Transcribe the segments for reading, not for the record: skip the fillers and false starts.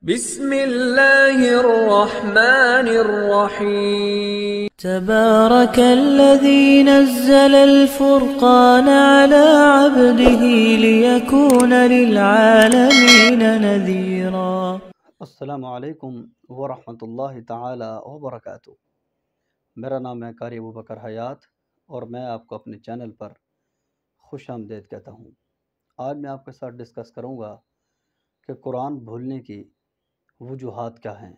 بسم اللہ الرحمن الرحیم تبارك الذي نزل الفرقان على عبده ليكون للعالمين نذيرا. السلام علیکم ورحمۃ اللہ تعالی وبرکاتہ۔ میرا نام ہے قاری ابوبکر حیات اور میں آپ کو اپنے چینل پر خوش آمدید کہتا ہوں۔ آج میں آپ کے ساتھ ڈسکس کروں گا کہ قرآن بھولنے کی وجوہات کیا ہیں۔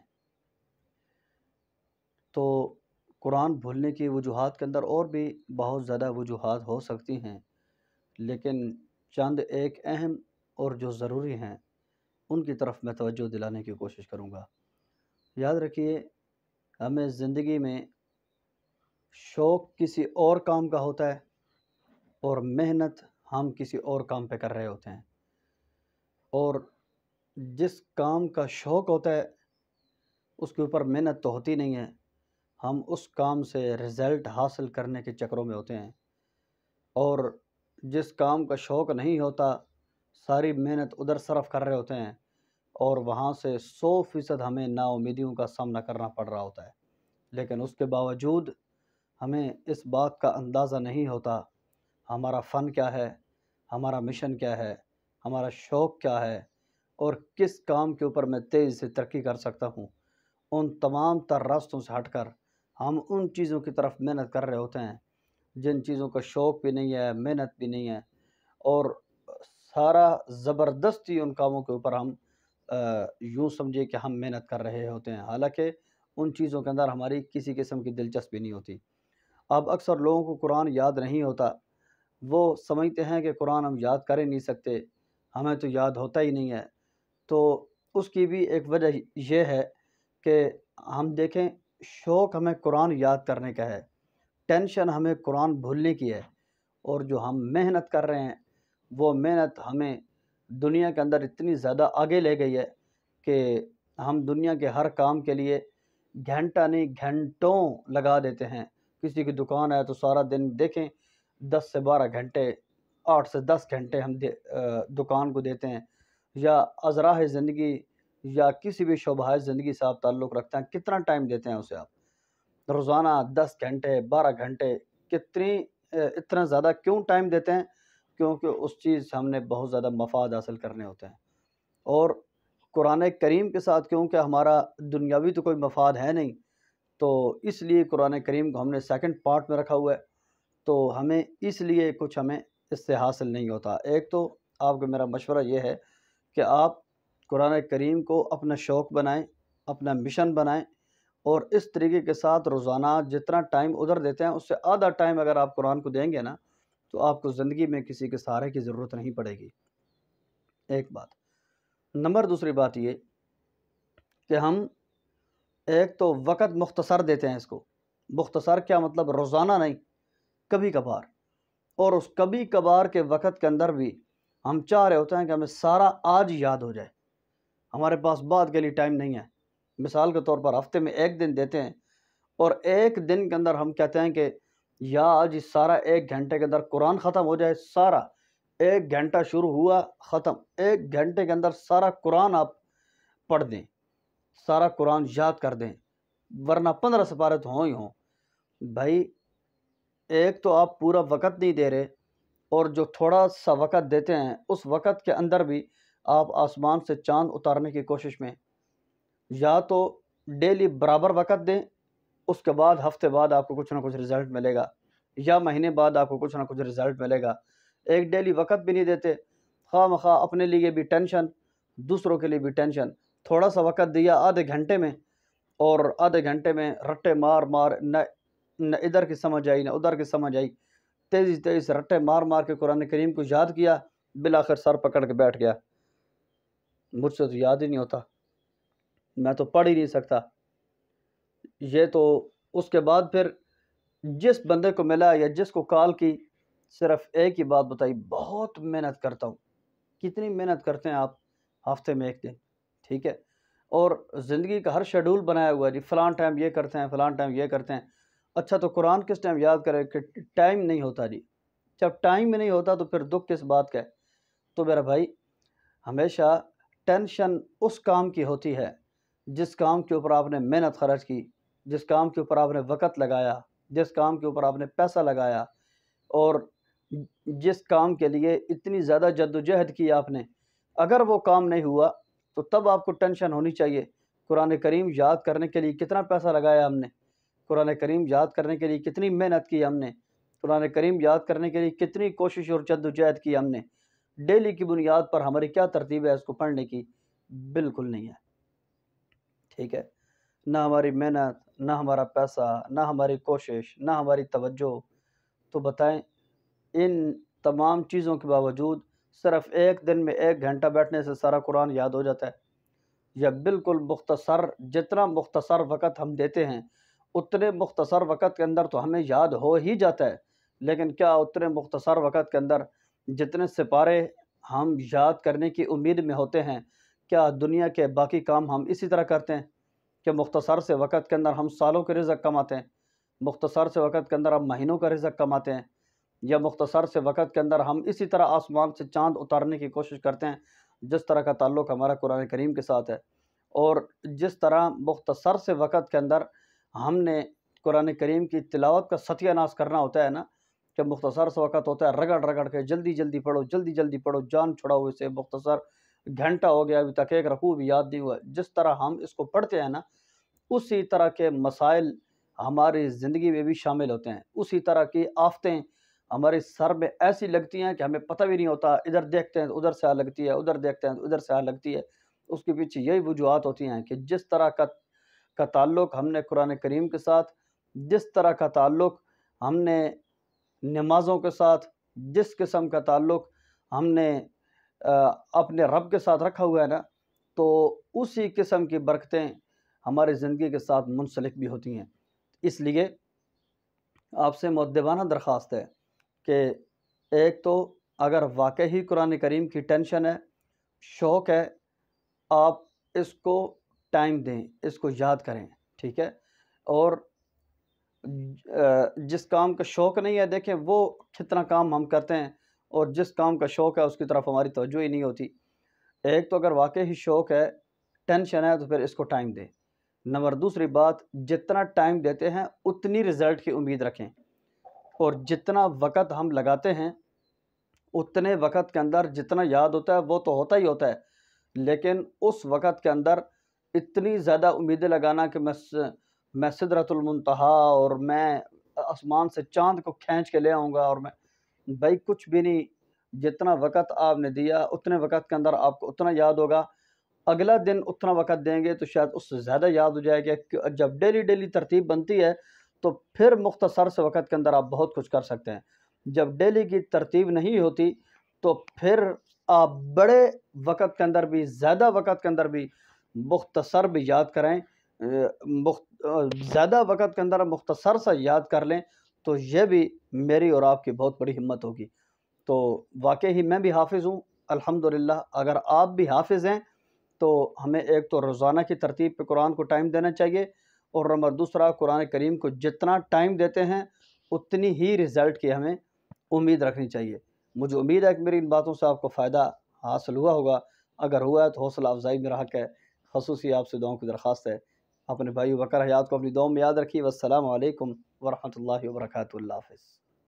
تو قرآن بھولنے کی وجوہات کے اندر اور بھی بہت زیادہ وجوہات ہو سکتی ہیں، لیکن چند ایک اہم اور جو ضروری ہیں ان کی طرف میں توجہ دلانے کی کوشش کروں گا۔ یاد رکھیے، ہمیں زندگی میں شوق کسی اور کام کا ہوتا ہے اور محنت ہم کسی اور کام پہ کر رہے ہوتے ہیں، اور جس کام کا شوق ہوتا ہے اس کے اوپر محنت تو ہوتی نہیں ہے، ہم اس کام سے رزلٹ حاصل کرنے کے چکروں میں ہوتے ہیں، اور جس کام کا شوق نہیں ہوتا ساری محنت ادھر صرف کر رہے ہوتے ہیں، اور وہاں سے 100% ہمیں نا امیدیوں کا سامنا کرنا پڑ رہا ہوتا ہے۔ لیکن اس کے باوجود ہمیں اس بات کا اندازہ نہیں ہوتا ہمارا فن کیا ہے، ہمارا مشن کیا ہے، ہمارا شوق کیا ہے، اور کس کام کے اوپر میں تیزی سے ترقی کر سکتا ہوں۔ ان تمام تر راستوں سے ہٹ کر ہم ان چیزوں کی طرف محنت کر رہے ہوتے ہیں جن چیزوں کا شوق بھی نہیں ہے، محنت بھی نہیں ہے، اور سارا زبردستی ان کاموں کے اوپر ہم یوں سمجھے کہ ہم محنت کر رہے ہوتے ہیں، حالانکہ ان چیزوں کے اندر ہماری کسی قسم کی دلچسپی نہیں ہوتی۔ اب اکثر لوگوں کو قرآن یاد نہیں ہوتا، وہ سمجھتے ہیں کہ قرآن ہم یاد کر ہی نہیں سکتے، ہمیں تو یاد ہوتا ہی نہیں ہے۔ تو اس کی بھی ایک وجہ یہ ہے کہ ہم دیکھیں، شوق ہمیں قرآن یاد کرنے کا ہے، ٹینشن ہمیں قرآن بھولنے کی ہے، اور جو ہم محنت کر رہے ہیں وہ محنت ہمیں دنیا کے اندر اتنی زیادہ آگے لے گئی ہے کہ ہم دنیا کے ہر کام کے لیے گھنٹہ نہیں گھنٹوں لگا دیتے ہیں۔ کسی کی دکان ہے تو سارا دن دیکھیں 10 سے 12 گھنٹے، 8 سے 10 گھنٹے ہم دکان کو دیتے ہیں، یا ازراہ زندگی یا کسی بھی شعبہ زندگی سے آپ تعلق رکھتے ہیں، کتنا ٹائم دیتے ہیں اسے آپ؟ روزانہ 10 گھنٹے 12 گھنٹے، اتنا زیادہ کیوں ٹائم دیتے ہیں؟ کیونکہ اس چیز سے ہم نے بہت زیادہ مفاد حاصل کرنے ہوتے ہیں، اور قرآن کریم کے ساتھ کیونکہ ہمارا دنیاوی تو کوئی مفاد ہے نہیں، تو اس لیے قرآن کریم کو ہم نے سیکنڈ پارٹ میں رکھا ہوا ہے، تو ہمیں اس لیے کچھ ہمیں اس سے حاصل نہیں ہوتا۔ ایک تو آپ کو میرا مشورہ یہ ہے کہ آپ قرآن کریم کو اپنا شوق بنائیں، اپنا مشن بنائیں، اور اس طریقے کے ساتھ روزانہ جتنا ٹائم ادھر دیتے ہیں اس سے آدھا ٹائم اگر آپ قرآن کو دیں گے نا، تو آپ کو زندگی میں کسی کے سہارے کی ضرورت نہیں پڑے گی۔ ایک بات۔ نمبر دوسری بات یہ کہ ہم ایک تو وقت مختصر دیتے ہیں، اس کو مختصر کیا مطلب؟ روزانہ نہیں، کبھی کبھار، اور اس کبھی کبھار کے وقت کے اندر بھی ہم چاہ رہے ہوتے ہیں کہ ہمیں سارا آج یاد ہو جائے، ہمارے پاس بعد کے لیے ٹائم نہیں ہے۔ مثال کے طور پر ہفتے میں ایک دن دیتے ہیں، اور ایک دن کے اندر ہم کہتے ہیں کہ یا آج سارا 1 گھنٹے کے اندر قرآن ختم ہو جائے، سارا 1 گھنٹہ شروع ہوا ختم، 1 گھنٹے کے اندر سارا قرآن آپ پڑھ دیں، سارا قرآن یاد کر دیں، ورنہ 15 سپارے تو ہوں ہی ہوں۔ بھائی، ایک تو آپ پورا وقت نہیں دے رہے، اور جو تھوڑا سا وقت دیتے ہیں اس وقت کے اندر بھی آپ آسمان سے چاند اتارنے کی کوشش میں، یا تو ڈیلی برابر وقت دیں، اس کے بعد ہفتے بعد آپ کو کچھ نہ کچھ رزلٹ ملے گا، یا مہینے بعد آپ کو کچھ نہ کچھ رزلٹ ملے گا۔ ایک ڈیلی وقت بھی نہیں دیتے، خواہ مخواہ اپنے لیے بھی ٹینشن، دوسروں کے لیے بھی ٹینشن۔ تھوڑا سا وقت دیا آدھے گھنٹے میں، اور آدھے گھنٹے میں رٹے مار مار، نہ ادھر کی سمجھ آئی نہ ادھر کی سمجھ آئی، تیزی سے رٹے مار مار کے قرآن کریم کو یاد کیا، بالآخر سر پکڑ کے بیٹھ گیا، مجھ سے تو یاد ہی نہیں ہوتا، میں تو پڑھ ہی نہیں سکتا۔ یہ تو اس کے بعد پھر جس بندے کو ملا یا جس کو کال کی، صرف ایک ہی بات بتائی، بہت محنت کرتا ہوں۔ کتنی محنت کرتے ہیں آپ؟ ہفتے میں 1 دن، ٹھیک ہے، اور زندگی کا ہر شیڈول بنایا ہوا ہے، جی فلاں ٹائم یہ کرتے ہیں، فلاں ٹائم یہ کرتے ہیں۔ اچھا، تو قرآن کس ٹائم یاد کرے کہ ٹائم نہیں ہوتا؟ جی جب ٹائم میں نہیں ہوتا تو پھر دکھ کس بات کا ہے؟ تو میرا بھائی، ہمیشہ ٹینشن اس کام کی ہوتی ہے جس کام کے اوپر آپ نے محنت خرچ کی، جس کام کے اوپر آپ نے وقت لگایا، جس کام کے اوپر آپ نے پیسہ لگایا، اور جس کام کے لیے اتنی زیادہ جد و جہد کی آپ نے، اگر وہ کام نہیں ہوا تو تب آپ کو ٹینشن ہونی چاہیے۔ قرآن کریم یاد کرنے کے لیے کتنا پیسہ لگایا ہم نے، قرآن کریم یاد کرنے کے لیے کتنی محنت کی ہم نے، قرآن کریم یاد کرنے کے لیے کتنی کوشش اور جد و جہد کی ہم نے، ڈیلی کی بنیاد پر ہماری کیا ترتیب ہے اس کو پڑھنے کی؟ بالکل نہیں ہے، ٹھیک ہے؟ نہ ہماری محنت، نہ ہمارا پیسہ، نہ ہماری کوشش، نہ ہماری توجہ۔ تو بتائیں ان تمام چیزوں کے باوجود صرف ایک دن میں 1 گھنٹہ بیٹھنے سے سارا قرآن یاد ہو جاتا ہے؟ یا بالکل مختصر، جتنا مختصر وقت ہم دیتے ہیں اتنے مختصر وقت کے اندر تو ہمیں یاد ہو ہی جاتا ہے، لیکن کیا اتنے مختصر وقت کے اندر جتنے سپارے ہم یاد کرنے کی امید میں ہوتے ہیں، کیا دنیا کے باقی کام ہم اسی طرح کرتے ہیں کہ مختصر سے وقت کے اندر ہم سالوں کے رزق کماتے ہیں، مختصر سے وقت کے اندر ہم مہینوں کا رزق کماتے ہیں، یا مختصر سے وقت کے اندر ہم اسی طرح آسمان سے چاند اتارنے کی کوشش کرتے ہیں جس طرح کا تعلق ہمارا قرآن کریم کے ساتھ ہے؟ اور جس طرح مختصر سے وقت کے اندر ہم نے قرآن کریم کی تلاوت کا ستیہ ناش کرنا ہوتا ہے نا، کہ مختصر سے وقت ہوتا ہے رگڑ رگڑ کے جلدی جلدی پڑھو، جلدی جلدی پڑھو، جان چھڑاؤ اسے، مختصر گھنٹہ ہو گیا ابھی تک 1 رکوع بھی یاد نہیں ہوا، جس طرح ہم اس کو پڑھتے ہیں نا اسی طرح کے مسائل ہماری زندگی میں بھی شامل ہوتے ہیں، اسی طرح کی آفتیں ہمارے سر میں ایسی لگتی ہیں کہ ہمیں پتہ بھی نہیں ہوتا، ادھر دیکھتے ہیں تو ادھر سے آ لگتی ہے، ادھر دیکھتے ہیں تو ادھر سے آ لگتی ہے۔ اس کے پیچھے یہی وجوہات ہوتی ہیں کہ جس طرح کا تعلق ہم نے قرآن کریم کے ساتھ، جس طرح کا تعلق ہم نے نمازوں کے ساتھ، جس قسم کا تعلق ہم نے اپنے رب کے ساتھ رکھا ہوا ہے نا، تو اسی قسم کی برکتیں ہماری زندگی کے ساتھ منسلک بھی ہوتی ہیں۔ اس لیے آپ سے مؤدبانہ درخواست ہے کہ ایک تو اگر واقعی قرآن کریم کی ٹینشن ہے، شوق ہے، آپ اس کو ٹائم دیں، اس کو یاد کریں، ٹھیک ہے؟ اور جس کام کا شوق نہیں ہے، دیکھیں وہ کتنا کام ہم کرتے ہیں اور جس کام کا شوق ہے اس کی طرف ہماری توجہ ہی نہیں ہوتی۔ ایک تو اگر واقعی شوق ہے، ٹینشن ہے، تو پھر اس کو ٹائم دیں۔ نمبر دوسری بات، جتنا ٹائم دیتے ہیں اتنی رزلٹ کی امید رکھیں، اور جتنا وقت ہم لگاتے ہیں اتنے وقت کے اندر جتنا یاد ہوتا ہے وہ تو ہوتا ہی ہوتا ہے، لیکن اس وقت کے اندر اتنی زیادہ امیدیں لگانا کہ میں سدرۃ المنتہا اور میں آسمان سے چاند کو کھینچ کے لے آؤں گا، اور میں بھائی کچھ بھی نہیں، جتنا وقت آپ نے دیا اتنے وقت کے اندر آپ کو اتنا یاد ہوگا، اگلا دن اتنا وقت دیں گے تو شاید اس سے زیادہ یاد ہو جائے گا۔ جب ڈیلی ڈیلی ترتیب بنتی ہے تو پھر مختصر سے وقت کے اندر آپ بہت کچھ کر سکتے ہیں، جب ڈیلی کی ترتیب نہیں ہوتی تو پھر آپ بڑے وقت کے اندر بھی، زیادہ وقت کے اندر بھی مختصر بھی یاد کریں، زیادہ وقت کے اندر مختصر سا یاد کر لیں، تو یہ بھی میری اور آپ کی بہت بڑی ہمت ہوگی۔ تو واقعی میں بھی حافظ ہوں الحمدللہ، اگر آپ بھی حافظ ہیں تو ہمیں ایک تو روزانہ کی ترتیب پہ قرآن کو ٹائم دینا چاہیے، اور نمبر دوسرا قرآن کریم کو جتنا ٹائم دیتے ہیں اتنی ہی رزلٹ کی ہمیں امید رکھنی چاہیے۔ مجھے امید ہے کہ میری ان باتوں سے آپ کو فائدہ حاصل ہوا ہوگا، اگر ہوا ہے تو حوصلہ افزائی میرا حق ہے، خصوصی آپ سے دعاؤں کی درخواست ہے۔ اپنے بھائی بکر حیات کو اپنی دعاؤں میں یاد رکھیے۔ والسلام علیکم ورحمۃ اللہ وبرکاتہ۔ اللہ حافظ۔